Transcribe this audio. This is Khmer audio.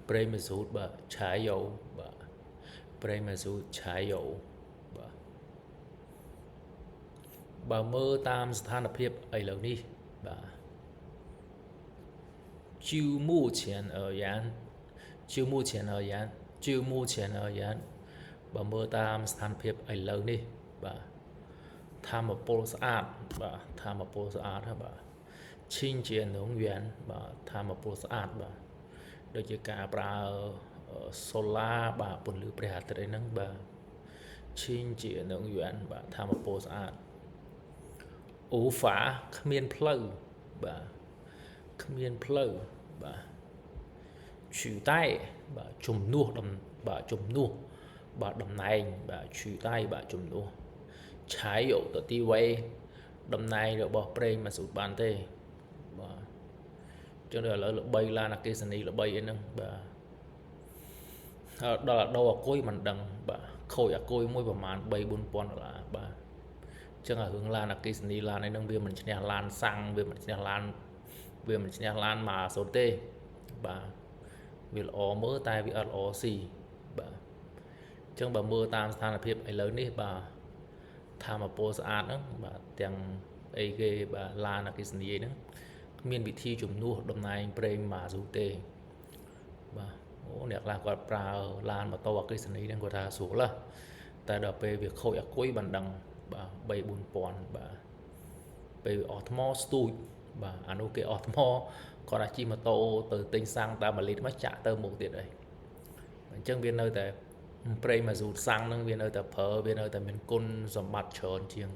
ប្រេងម៉ាស៊ូតបាទឆាយ៉ូបាទប្រេងម៉ាស៊ូតឆាយ៉ូបាទមើលតាមស្ថានភាពឥឡូវនេះបាទ就目前而言就目前而言就目前而言បើមើលតាមស្ថានភាពឥឡូវនេះបាទធម្មពលស្អាតបាទធម្មពលស្អាតហ្នឹងបាទឈិនជានងយួនបាទធម្មពលស្អាតបាទដូចជាការប្រើសូឡាបាទពន្លឺព្រះអាទិត្យអីហ្នឹងបាទឈិនជានងយួនបាទធម្មពលស្អាតអូហ្វាគ្មានផ្លូវបាទគ្មានផ្លូវបាទឈឺតែបាទជំនួសបាទជំនួសបាទតំណែងបាទឈឺតែបាទជំនួសឆាយយកទៅទីវេតំណែងរបស់ប្រេងមិនស្រួលបានទេបាទចឹងដល់ឥឡូវល្បីឡានអគ្គិសនីល្បីអីហ្នឹងបាទដល់ដោអគុយមិនដឹងបាទខូចអគុយមួយប្រហែល3-4,000 ដុល្លារបាទចឹងអារឿងឡានអគ្គិសនីឡានអីហ្នឹងវាមិនឈ្នះឡានសាំងវាមិនឈ្នះឡានម៉ាសូតទេបាទវាល្អមើលតែវាអត់ល្អស៊ីបាទចឹងបើមើលតាមស្ថានភាពឥឡូវនេះបាទធម្មពលស្អាតហ្នឹងបាទទាំងអីគេបាទឡានអគ្គិសនីអីហ្នឹងគ្មានវិធីជំនួសតំណែងប្រេងម៉ាស៊ូទេបាទអូអ្នកខ្លះគាត់ប្រើឡានម៉ូតូអគ្គិសនីហ្នឹងគាត់ថាស្រួលណាស់តែដល់ពេលវាខូចអគុយមិនដឹងបាទ3-4,000បាទពេលអស់ថ្មស្ទូចបាទអានោះគេអស់ថ្មគាត់អាចជិះម៉ូតូទៅទិញសាំងតាម1លីត្រមកចាក់ទៅមុខទៀតហើយអញ្ចឹងវានៅតែប្រេងម៉ាស៊ូតសាំងហ្នឹងវានៅតែប្រើវានៅតែមានគុណសម្បត្តិច្រើនជាង